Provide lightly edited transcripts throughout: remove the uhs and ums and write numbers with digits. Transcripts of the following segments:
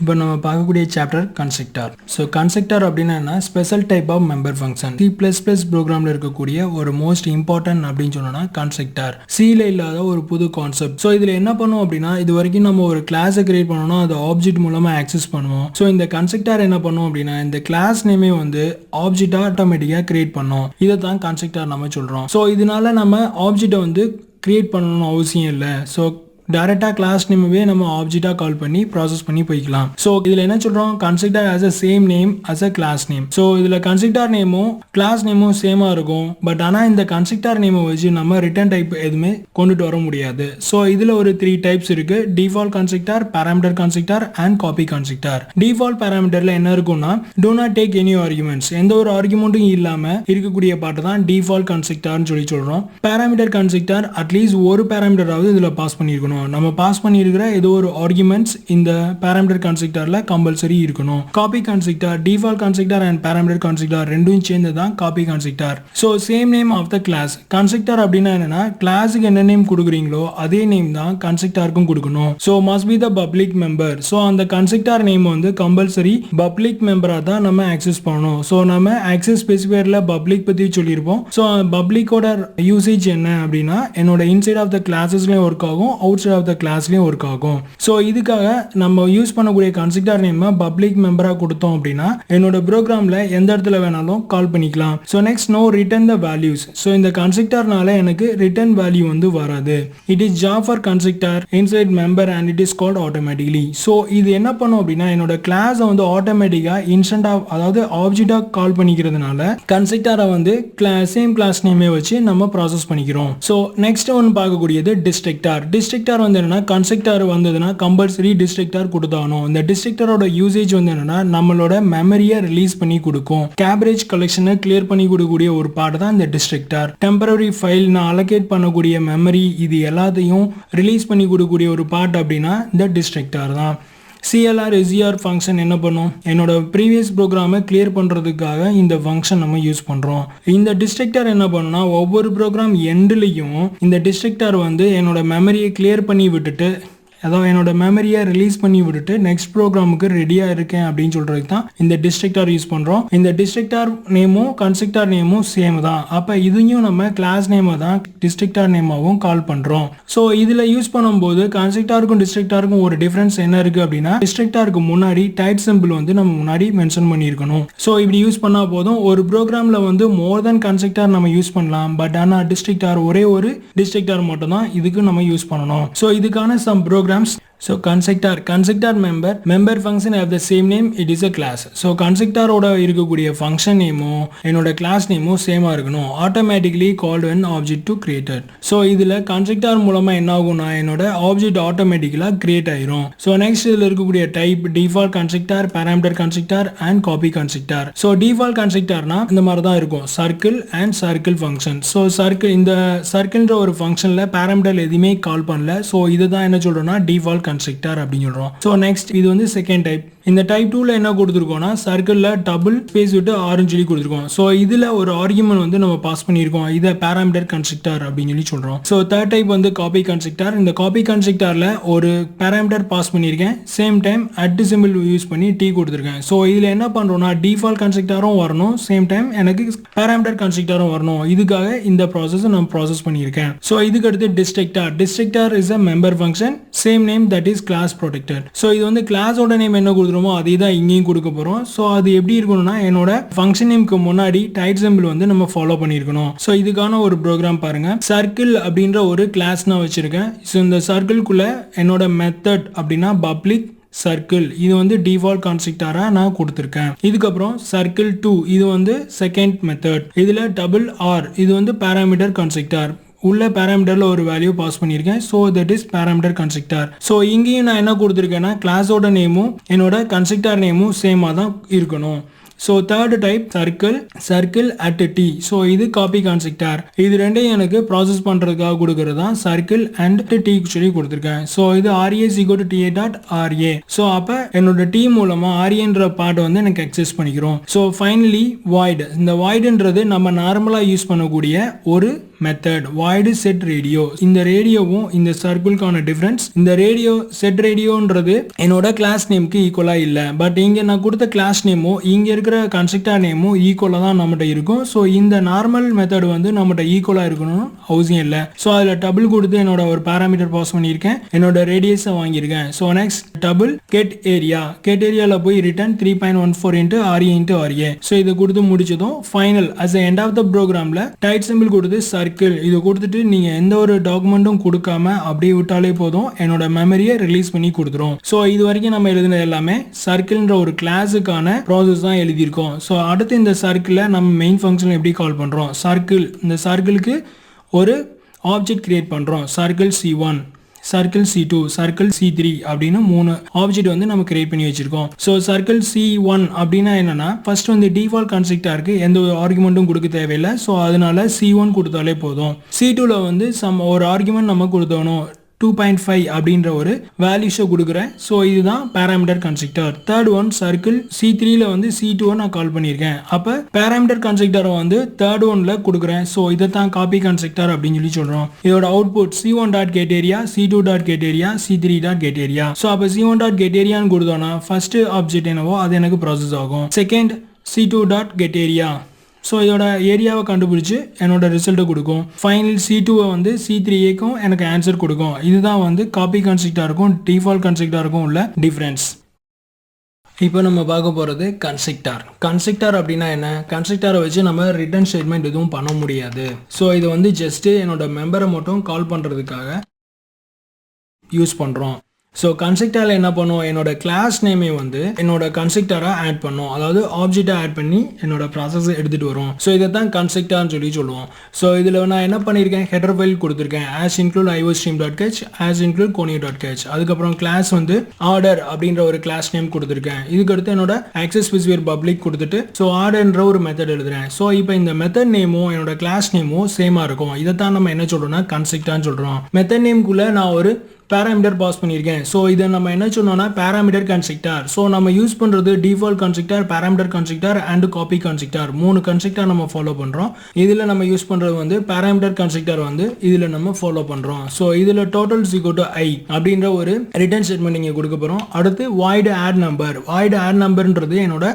இப்போ நம்ம பார்க்கக்கூடிய சாப்டர் கன்ஸ்ட்ரக்டர். ஸோ கன்ஸ்ட்ரக்டர் அப்படின்னா என்ன? Special type of member function. C++ ப்ரோக்ராமில் இருக்கக்கூடிய ஒரு மோஸ்ட் இம்பார்ட்டன்ட் அப்படின்னு சொன்னோம்னா கன்ஸ்ட்ரக்டர். சியில் இல்லாத ஒரு புது கான்செப்ட். ஸோ இதில் என்ன பண்ணுவோம் அப்படின்னா, இது வரைக்கும் நம்ம ஒரு கிளாஸை கிரியேட் பண்ணோம்னா அது ஆப்ஜெக்ட் மூலமாக ஆக்சஸ் பண்ணுவோம். ஸோ இந்த கன்ஸ்ட்ரக்டர் என்ன பண்ணுவோம் அப்படின்னா, இந்த கிளாஸ் நேமே வந்து ஆப்ஜெக்டாக ஆட்டோமேட்டிக்காக கிரியேட் பண்ணோம். இதை தான் கன்ஸ்ட்ரக்டர் நம்ம சொல்கிறோம். ஸோ இதனால நம்ம ஆப்ஜெக்டை வந்து கிரியேட் பண்ணணும்னு அவசியம் இல்லை. ஸோ டைரக்டாக கிளாஸ் நேமவே நம்ம ஆப்ஜெக்டாக கால் பண்ணி ப்ராசஸ் பண்ணி போய்க்கலாம். ஸோ இதில் என்ன சொல்கிறோம்? Constructor as a same name as a class name. So இதில் கன்ஸ்ட்ரக்டர் நேமும் கிளாஸ் நேமும் சேமாக இருக்கும். பட் ஆனால் இந்த கன்ஸ்ட்ரக்டர் நேமை வச்சு நம்ம ரிட்டர்ன் டைப் எதுவுமே கொண்டுட்டு வர முடியாது. ஸோ இதில் ஒரு 3 டைப்ஸ் இருக்குது. Default constructor, parameter constructor and copy constructor. Default பேராமீட்டரில் என்ன இருக்கும்னா, do not take any arguments, எந்த ஒரு ஆர்குமெண்ட்டும் இல்லாமல் இருக்கக்கூடிய பாட்டு தான் டிஃபால்ட் கன்ஸ்ட்ரக்டர்னு சொல்கிறோம். பேராமீட்டர் கன்ஸ்ட்ரக்டர் அட்லீஸ்ட் ஒரு பேராமீட்டராவது இதில் பாஸ் பண்ணியிருக்கணும். நம்ம பாஸ் பண்ணியிருக்கிற ஏதோ ஒரு ஆர்குமெண்ட்ஸ் இந்த பேராமீட்டர் கன்ஸ்ட்ரக்டர்ல கம்பல்சரி இருக்கணும். Copy constructor, default constructor and parameter constructor ரெண்டும் சேர்ந்து தான் copy constructor. So same name of the class. Constructor அப்படின்னா என்னன்னா, கிளாஸுக்கு என்ன நேம் கொடுக்குறீங்களோ அதே நேம் தான் கன்ஸ்ட்ரக்டருக்கும் கொடுக்கணும். So must be the public member. So அந்த கன்ஸ்ட்ரக்டர் நேம் வந்து கம்பல்சரி பப்ளிக் மெம்பரா தான் நம்ம ஆக்சஸ் பண்ணணும். ஸோ நம்ம ஆக்சஸ் ஸ்பெசிஃபையர்ல பப்ளிக் பத்தி சொல்லியிருப்போம். ஸோ பப்ளிக்கோட யூசேஜ் என்ன அப்படின்னா, என்னோட இன்சைட் ஆஃப் த கிளாஸஸ்லயும் ஒர்க் ஆகும், அவுட் சைட் ஆஃப் த கிளாஸ்லயும் ஒர்க் ஆகும். ஸோ இதுக்காக நம்ம யூஸ் பண்ணக்கூடிய கன்ஸ்ட்ரக்டர் நேம் பப்ளிக் மெம்பரா கொடுத்தோம் அப்படின்னா என்னோட ப்ரோக்ராம்ல எந்த இடத்துல வேணாலும் கால் பண்ணிக்கலாம். So next no return the values. So இந்த கன்ஸ்ட்ரக்டர்னால எனக்கு ரிட்டர்ன் வேல்யூ வந்து வராது. It is job for constructor inside member and it is called automatically. So இது என்ன பண்ணும் அப்படின்னா, என்னோட கிளாஸை வந்து ஆட்டோமேட்டிக்கா இன்ஸ்டன்டா, அதாவது ஆப்ஜெக்டா கால் பண்ணிக்கிறதுனால கன்ஸ்ட்ரக்டரை வந்து சேம் கிளாஸ் நேமே வச்சு நம்ம ப்ராசஸ் பண்ணிக்கிறோம். ஸோ நெக்ஸ்ட் ஒன்று பார்க்கக்கூடியது டிஸ்ட்ரக்டர். டிஸ்ட்ரக்டர் வந்து என்னன்னா, கன்ஸ்ட்ரக்டர் வந்ததுன்னா கம்பல்சரி டிஸ்ட்ரக்டர் கொடுத்தாகணும். இந்த டிஸ்ட்ரக்டரோட யூசேஜ் வந்து என்னன்னா, நம்மளோட மெமரியை ரிலீஸ் பண்ணி கொடுக்கும். கேபரேஜ் கலெக்ஷனை கிளியர் பண்ணி கொடுக்கக்கூடிய ஒரு பார்ட் தான் இந்த டிஸ்ட்ரக்டர். டெம்பரரி ஃபைல் நான் அலோகேட் பண்ணக்கூடிய மெமரி இது எல்லாத்தையும் ரிலீஸ் பண்ணி கொடுக்கக்கூடிய ஒரு பார்ட் அப்படின்னா இந்த டிஸ்ட்ரக்டர் தான். CLR SER ஃபங்க்ஷன் என்ன பண்ணும்? என்னோட ப்ரீவியஸ் ப்ரோக்ராமை கிளியர் பண்ணுறதுக்காக இந்த ஃபங்க்ஷன் நம்ம யூஸ் பண்ணுறோம். இந்த டிஸ்ட்ரக்டர் என்ன பண்ணுன்னா, ஒவ்வொரு ப்ரோக்ராம் எண்ட்லையும் இந்த டிஸ்ட்ரக்டர் வந்து என்னோட மெமரியை கிளியர் பண்ணி விட்டுட்டு, அதாவது என்னோட மெமரியை ரிலீஸ் பண்ணி விட்டுட்டு நெக்ஸ்ட் ப்ரோக்ராமுக்கு ரெடியாக இருக்கேன் அப்படின்னு சொல்கிறதுக்கு தான் இந்த டிஸ்ட்ரக்டர் யூஸ் பண்ணுறோம். இந்த டிஸ்ட்ரக்டர் நேமும் கன்ஸ்ட்ரக்டர் நேமும் சேம் தான். அப்போ இதையும் நம்ம கிளாஸ் நேமை தான் டிஸ்ட்ரக்டர் நேமாகவும் கால் பண்ணுறோம். ஸோ இதில் யூஸ் பண்ணும்போது கன்ஸ்ட்ரக்டருக்கும் டிஸ்ட்ரக்டருக்கும் ஒரு டிஃப்ரென்ஸ் என்ன இருக்குது அப்படின்னா, டிஸ்ட்ரக்டருக்கு முன்னாடி டைப் சிம்பிள் வந்து நம்ம முன்னாடி மென்ஷன் பண்ணியிருக்கணும். ஸோ இப்படி யூஸ் பண்ணால் போதும். ஒரு ப்ரோக்ராமில் வந்து மோர் தென் கன்ஸ்ட்ரக்டர் நம்ம யூஸ் பண்ணலாம். பட் ஆனால் டிஸ்ட்ரக்டர் ஒரே ஒரு டிஸ்ட்ரக்டர் மட்டும் தான் இதுக்கு நம்ம யூஸ் பண்ணணும். ஸோ இதுக்கான some programs. So constructor member function have the same name, it is a class. So constructor ஓட இருக்கக்கூடிய function நேமும் என்னோட class நேமும் சேமா இருக்கணும். automatically called when object to created. So இதுல constructor மூலமா என்ன ஆகும்னா, என்னோட object automatically create ஆயிரும். So next இதுல இருக்கக்கூடிய type default constructor, parameter constructor and copy constructor. So default constructorனா இந்த மாதிரி தான் இருக்கும், circle and circle function. So circle, இந்த circleன்ற ஒரு functionல parameter எதுவுமே கால் பண்ணல. So இதுதான் என்ன சொல்றோம்னா default கன்ஸ்ட்ரக்டர் அப்படின்னு சொல்றோம். சோ நெக்ஸ்ட் இது வந்து செகண்ட் டைப். இந்த டைப் 2ல என்ன கொடுத்திருக்கோம்னா, சர்க்கிள்ல டபுள் ஸ்பேஸ் விட்டு ஆர்னு சொல்லி கொடுத்திருக்கோம். சோ இதுல ஒரு ஆர்குமெண்ட் வந்து நம்ம பாஸ் பண்ணியிருக்கோம். இத பேராமீட்டர் கன்ஸ்ட்ரக்டர் அப்படின்னு சொல்லி சொல்றோம். சோ தேர்ட் டைப் வந்து காப்பி கன்ஸ்ட்ரக்டர். இந்த காப்பி கன்ஸ்ட்ரக்டர்ல ஒரு பேராமீட்டர் பாஸ் பண்ணியிருக்கேன், same time at simple use பண்ணி டி கொடுத்திருக்கேன். சோ இதுல என்ன பண்றோம்னா, டிஃபால்ட் கன்ஸ்ட்ரக்டரும் வரணும், சேம் டைம் எனக்கு பேராமீட்டர் கன்ஸ்ட்ரக்டரும் வரணும். இதுக்காக இந்த ப்ராசஸ் நான் ப்ராசஸ் பண்ணியிருக்கேன். சோ இதுக்கு அடுத்து destructor. Destructor is a member function, same name that is class protected. So இது வந்து கிளாஸோட நேம் என்ன கொடுத்துருமோ அதே தான் இங்கேயும் கொடுக்க போறோம். சோ அது எப்படி இருக்கணும்னா, என்னோட ஃபங்க்ஷன் நேம்க்கு முன்னாடி டைப் சிம்பிள் வந்து நம்ம ஃபாலோ பண்ணியிருக்கணும். சோ இதுக்கான ஒரு ப்ரோக்ராம் பாருங்க. சர்க்கிள் அப்படின்ற ஒரு கிளாஸ் நான் வச்சிருக்கேன். ஸோ இந்த சர்க்கிள்குள்ள என்னோட மெத்தட் அப்படின்னா பப்ளிக் சர்க்கிள், இது வந்து டிஃபால்ட் கன்ஸ்ட்ரக்டரா நான் கொடுத்திருக்கேன். இதுக்கப்புறம் சர்க்கிள் 2, இது வந்து செகண்ட் மெத்தட். இதுல டபுள் ஆர், இது வந்து பேராமீட்டர் கன்ஸ்ட்ரக்டர். உள்ள பேராமீட்டர்ல ஒரு வேல்யூ பாஸ் பண்ணியிருக்கேன். So that is parameter constructor. So இங்கேயும் நான் என்ன கொடுத்துருக்கேன்னா, கிளாஸோட நேமும் என்னோட கன்ஸ்ட்ரக்டர் நேமும் சேமாக தான் இருக்கணும். So third type circle at D. So இது காப்பி கன்ஸ்ட்ரக்டர். இது ரெண்டையும் எனக்கு ப்ராசஸ் பண்ணுறதுக்காக கொடுக்கறது தான் சர்க்கிள் அண்ட் டி சொல்லி கொடுத்துருக்கேன். ஸோ இது RA=TA.RA. ஸோ அப்போ என்னோட டி மூலமா RAன்ற பார்ட் வந்து எனக்கு அக்சஸ் பண்ணிக்கிறோம். So finally void. இந்த வாய்டுன்றது நம்ம நார்மலாக யூஸ் பண்ணக்கூடிய ஒரு மெத்தட் void set radio. இந்த ரேடியோவும் இந்த சர்க்கிள்கான டிஃபரன்ஸ். இந்த ரேடியோ செட் ரேடியோன்றது என்னோட கிளாஸ் நேம்க்கு ஈக்குவலா இல்ல. பட் இங்க நான் கொடுத்த கிளாஸ் நேமும் இங்க இருக்கிற கன்ஸ்ட்ரக்டர் நேமும் ஈக்குவலா தான் நம்மகிட்ட இருக்கும். ஸோ இந்த நார்மல் மெத்தட் வந்து நம்மகிட்ட ஈக்குவலா இருக்கணும் அவசியம் இல்லை. ஸோ அதில் டபுள் கொடுத்து என்னோட ஒரு பேராமீட்டர் பாஸ் பண்ணியிருக்கேன், என்னோட ரேடியஸை வாங்கியிருக்கேன். So next double get area, get ஏரியாவில் போய் return 3.14 into RE into RA. So இதை கொடுத்து முடிச்சதும் final as end of the ப்ரோக்ராமில் டைட் சிம்பிள் கொடுத்து சர்க்கிள் இது கொடுத்துட்டு நீங்கள் எந்த ஒரு டாக்குமெண்ட்டும் கொடுக்காம அப்படியே விட்டாலே போதும், என்னோட மெமரியை ரிலீஸ் பண்ணி கொடுத்துரும். ஸோ இது வரைக்கும் நம்ம எழுதினது எல்லாமே சர்க்கிள்ன்ற ஒரு கிளாஸுக்கான ப்ராசஸ் தான் எழுதியிருக்கோம். ஸோ அடுத்து இந்த சர்க்கிளை நம்ம மெயின் ஃபங்க்ஷன் எப்படி கால் பண்ணுறோம், சர்க்கிள், இந்த சர்க்கிளுக்கு ஒரு ஆப்ஜெக்ட் கிரியேட் பண்ணுறோம். Circle C1, circle C2, circle C3 அப்படின்னு 3 ஆப்ஜெக்ட் வந்து நம்ம கிரியேட் பண்ணி வச்சிருக்கோம். ஸோ சர்க்கிள் C1 அப்படின்னா என்னன்னா ஃபர்ஸ்ட் வந்து டிஃபால்ட் கன்ஸ்ட்ரக்டருக்கு எந்த ஒரு ஆர்குமெண்ட்டும் கொடுக்க தேவையில்லை. ஸோ அதனால C1 கொடுத்தாலே போதும். C2ல வந்து ஒரு ஆர்குமெண்ட் நம்ம கொடுத்தோணும் 2.5 அப்படின்ற ஒரு வேல்யூஸை கொடுக்குறேன். ஸோ இதுதான் parameter constructor. Third one circle C3ல வந்து C2 நான் கால் பண்ணியிருக்கேன். அப்போ பேராமீட்டர் கன்ஸ்ட்ரக்டரை வந்து தேர்ட் ஒன்ல கொடுக்குறேன். ஸோ இதை தான் காப்பி கன்ஸ்ட்ரக்டர் அப்படின்னு சொல்லி சொல்கிறோம். இதோட output C1 dot get area, C2 dot get area, C3 dot get area. So அப்போ C1 டாட் கெட் ஏரியான்னு கொடுத்தோன்னா ஃபர்ஸ்ட் ஆப்ஜெக்ட் என்னவோ அது எனக்கு ப்ராசஸ் ஆகும். Second C2 dot get area, so இதோட ஏரியாவை கண்டுபிடிச்சி என்னோட ரிசல்ட்டை கொடுக்கும். ஃபைனல் C2வை வந்து C3க்கும் எனக்கு ஆன்சர் கொடுக்கும். இதுதான் வந்து காப்பி கன்ஸ்ட்ரக்டருக்கும் டிஃபால்ட் கன்ஸ்ட்ரக்டருக்கும் உள்ள டிஃப்ரென்ஸ். இப்போ நம்ம பார்க்க போகிறது கன்ஸ்ட்ரக்டர். கன்ஸ்ட்ரக்டர் அப்படின்னா என்ன, கன்ஸ்ட்ரக்டரை வச்சு நம்ம ரிட்டர்ன் ஸ்டேட்மெண்ட் எதுவும் பண்ண முடியாது. ஸோ இது வந்து ஜஸ்ட்டு என்னோட மெம்பரை மட்டும் கால் பண்ணுறதுக்காக யூஸ் பண்ணுறோம். ஸோ கன்ஸ்ட்ரக்டரில் என்ன பண்ணும், என்னோட கிளாஸ் நேமே வந்து என்னோட கன்ஸ்ட்ரக்டராக ஆட் பண்ணும், அதாவது ஆப்ஜெக்டை ஆட் பண்ணி என்னோட ப்ராசஸை எடுத்துகிட்டு வரும். ஸோ இதை தான் கன்ஸ்ட்ரக்டர்னு சொல்லி சொல்லுவோம். ஸோ இதில் நான் என்ன பண்ணியிருக்கேன், ஹெடர் ஃபைல் கொடுத்துருக்கேன் as include iostream.h, as include conio.h. அதுக்கப்புறம் கிளாஸ் வந்து ஆர்டர் அப்படின்ற ஒரு கிளாஸ் நேம் கொடுத்துருக்கேன். இதுக்கடுத்து என்னோட ஆக்சஸ் ஸ்பெசிஃபையர் பப்ளிக் கொடுத்துட்டு ஸோ ஆர்டர்ன்ற ஒரு மெத்தட் எழுதுறேன். ஸோ இப்போ இந்த மெத்தட் நேமும் என்னோட கிளாஸ் நேமும் சேமாக இருக்கும். இதை தான் நம்ம என்ன சொல்கிறோம்னா கன்ஸ்ட்ரக்டர்னு சொல்கிறோம். மெத்தட் நேம்குள்ளே நான் ஒரு பேராமீட்டர் பாஸ் பண்ணியிருக்கேன். ஸோ இதை நம்ம என்ன சொன்னோம்னா பேராமீட்டர் கன்ஸ்ட்ரக்டர். ஸோ நம்ம யூஸ் பண்ணுறது default constructor, parameter constructor and copy constructor, 3 constructor நம்ம ஃபாலோ பண்ணுறோம். இதில் நம்ம யூஸ் பண்ணுறது வந்து பேராமீட்டர் கன்ஸ்ட்ரக்டர் வந்து இதில் நம்ம ஃபாலோ பண்ணுறோம். ஸோ இதில் டோட்டல் = I அப்படின்ற ஒரு ரிட்டர்ன் ஸ்டேட்மெண்ட் நீங்கள் கொடுக்க போகிறோம். அடுத்து void add number, void add numberன்றது என்னோட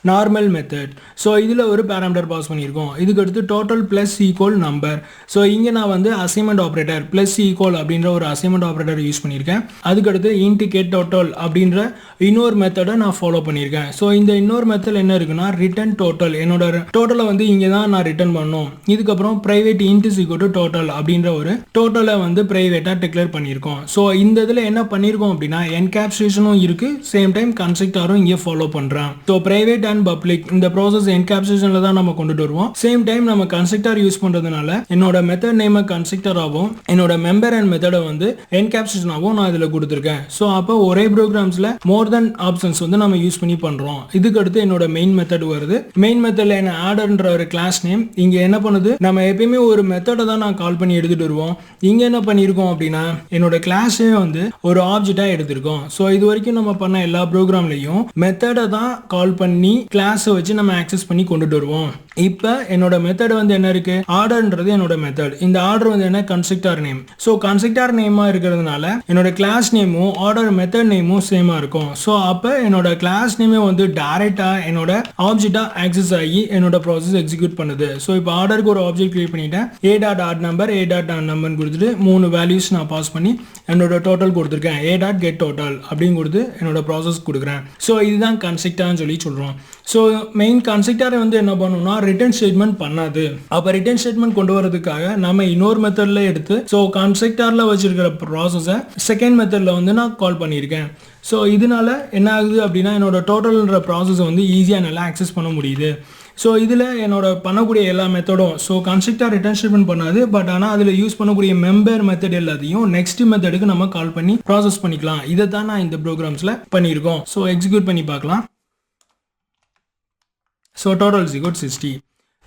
நார்மல் மெத்தட். ஸோ இதில் ஒரு பேராமீட்டர் பாஸ் பண்ணியிருக்கோம். இதுக்கு அடுத்து total plus equal number. So இங்கே நான் வந்து அசைன்மெண்ட் ஆப்ரேட்டர் ப்ளஸ் ஈக்குவல் அப்படின்ற ஒரு அசைன்மெண்ட் ஆப்ரேட்டர் யூஸ் பண்ணியிருக்கேன். அதுக்கடுத்து இன்டிகேட் டோட்டல் அப்படின்ற இன்னொரு மெத்தடை நான் ஃபாலோ பண்ணியிருக்கேன். ஸோ இந்த இன்னொரு மெத்தட் என்ன இருக்குன்னா ரிட்டர்ன் டோட்டல், என்னோட டோட்டலை வந்து இங்கே தான் நான் ரிட்டர்ன் பண்ணணும். இதுக்கப்புறம் ப்ரைவேட் இன்ட் டோட்டல் அப்படின்ற ஒரு டோட்டலை வந்து ப்ரைவேட்டாக டிக்ளேர் பண்ணியிருக்கோம். ஸோ இந்த இதில் என்ன பண்ணியிருக்கோம் அப்படின்னா என்கேப்சுலேஷனும் இருக்குது, சேம் டைம் கன்ஸ்ட்ரக்டரும் இங்கே ஃபாலோ பண்ணுறேன். ஸோ ப்ரைவேட் பப்ளிக் இந்த ப்ராசஸ் என்கேப்சுலேஷன்ல தான் நம்ம கொண்டுட்டு வருவோம். சேம் டைம் நம்ம கன்ஸ்ட்ரக்டர் யூஸ் பண்றதுனால என்னோட மெத்தட் நேம் கன்ஸ்ட்ரக்டராகவும் என்னோட மெம்பர் அண்ட் மெத்தடை வந்து என்கேப்சுலேஷனாகவும் நான் இதுல கொடுத்துருக்கேன். ஸோ அப்போ ஒரே ப்ரோக்ராம்ஸ்ல மோர் தென் ஆப்ஷன்ஸ் வந்து நம்ம யூஸ் பண்ணி பண்றோம். இதுக்கு அடுத்து என்னோட மெயின் மெத்தட் வருது. மெயின் மெத்தட்ல என்ன ஆர்டர்ன்ற ஒரு கிளாஸ் நேம் இங்க என்ன பண்ணுது, நம்ம எப்பயுமே ஒரு மெத்தடை தான் நான் கால் பண்ணி எடுத்துட்டு வருவோம். இங்க என்ன பண்ணிருக்கோம் அப்படின்னா என்னோட கிளாஸே வந்து ஒரு ஆப்ஜெக்டா எடுத்திருக்கோம். ஸோ இது வரைக்கும் நம்ம பண்ண எல்லா ப்ரோக்ராம்லையும் மெத்தடை தான் கால் பண்ணி கிளாஸை வச்சு நம்ம ஆக்சஸ் பண்ணி கொண்டுட்டு வருவோம். இப்போ என்னோட மெத்தட் வந்து என்ன இருக்கு, ஆர்டர்ன்றது என்னோட மெத்தட். இந்த ஆர்டர் வந்து என்ன கன்ஸ்ட்ரக்டர் நேம். ஸோ கன்ஸ்ட்ரக்டர் நேமா இருக்கிறதுனால என்னோட கிளாஸ் நேமும் ஆர்டர் மெத்தட் நேமும் சேமா இருக்கும். ஸோ அப்போ என்னோட கிளாஸ் நேமே வந்து டைரக்டா என்னோட ஆப்ஜெக்டா ஆக்சஸ் ஆகி என்னோட ப்ராசஸ் எக்ஸிக்யூட் பண்ணுது. ஸோ இப்போ ஆர்டருக்கு ஒரு ஆப்ஜெக்ட் கிரியேட் பண்ணிட்டேன். a.add number கொடுத்துட்டு 3 வேல்யூஸ் நான் பாஸ் பண்ணி என்னோட டோட்டல் கொடுத்துருக்கேன். a.getTotal அப்படின்னு கொடுத்து என்னோட ப்ராசஸ் கொடுக்குறேன். ஸோ இதுதான் கன்ஸ்ட்ரக்டர்னு சொல்லி சொல்றோம். ஸோ மெயின் கன்ஸ்ட்ரக்டர் வந்து என்ன பண்ணணும்னா ரிட்டர்ன் ஸ்டேட்மெண்ட் பண்ணாது. அப்போ ரிட்டர்ன் ஸ்டேட்மெண்ட் கொண்டு வரதுக்காக நம்ம இன்னொரு மெத்தட்ல எடுத்து ஸோ கன்ஸ்ட்ரக்டர்ல வச்சிருக்கிற ப்ராசஸை செகண்ட் மெத்தட்ல வந்து நான் கால் பண்ணியிருக்கேன். ஸோ இதனால என்ன ஆகுது அப்படின்னா என்னோட டோட்டல்ன்ற ப்ராசஸை வந்து ஈஸியாக நல்லா ஆக்சஸ் பண்ண முடியுது. ஸோ இதில் என்னோட பண்ணக்கூடிய எல்லா மெத்தடும் ஸோ கன்ஸ்ட்ரக்டர் ரிட்டர்ன் ஸ்டேட்மெண்ட் பண்ணாது. பட் ஆனால் அதில் யூஸ் பண்ணக்கூடிய மெம்பர் மெத்தட் எல்லாத்தையும் நெக்ஸ்ட் மெத்தடுக்கு நம்ம கால் பண்ணி ப்ராசஸ் பண்ணிக்கலாம். இதை தான் நான் இந்த ப்ரோக்ராம்ஸில் பண்ணியிருக்கோம். ஸோ எக்ஸிக்யூட் பண்ணி பார்க்கலாம். So total = 60.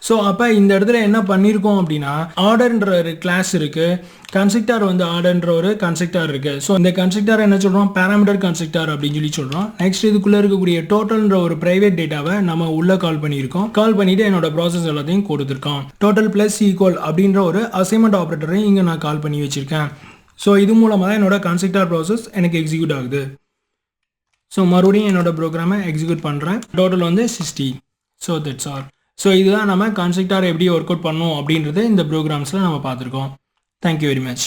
ஸோ அப்போ இந்த இடத்துல என்ன பண்ணியிருக்கோம் அப்படின்னா ஆர்டர்ன்ற ஒரு கிளாஸ் இருக்கு, கன்ஸ்ட்ரக்டர் வந்து ஆர்டர்ன்ற ஒரு கன்ஸ்ட்ரக்டர் இருக்கு. ஸோ இந்த கன்ஸ்ட்ரக்டர் என்ன சொல்றோம், பேராமீட்டர் கன்ஸ்ட்ரக்டர் அப்படின்னு சொல்றோம். நெக்ஸ்ட் இதுக்குள்ள இருக்கக்கூடிய டோட்டல்ன்ற ஒரு பிரைவேட் டேட்டாவை நம்ம உள்ள கால் பண்ணியிருக்கோம். கால் பண்ணிட்டு என்னோட ப்ராசஸ் எல்லாத்தையும் கொடுத்துருக்கோம். டோட்டல் பிளஸ் ஈக்குவல் அப்படின்ற ஒரு அசைன்மெண்ட் ஆப்ரேட்டரையும் இங்கே நான் கால் பண்ணி வச்சிருக்கேன். ஸோ இது மூலமாக தான் என்னோட கன்ஸ்ட்ரக்டர் ப்ராசஸ் எனக்கு எக்ஸிக்யூட் ஆகுது. ஸோ மறுபடியும் என்னோட ப்ரோக்ராமை எக்ஸிக்யூட் பண்ணுறேன். டோட்டல் வந்து 60. So that's all. ஸோ இதுதான் நம்ம கன்ஸ்ட்ரக்டர் எப்படி ஒர்க் அவுட் பண்ணோம் அப்படின்றது இந்த ப்ரோக்ராம்ஸில் நம்ம பார்த்துருக்கோம். Thank you very much.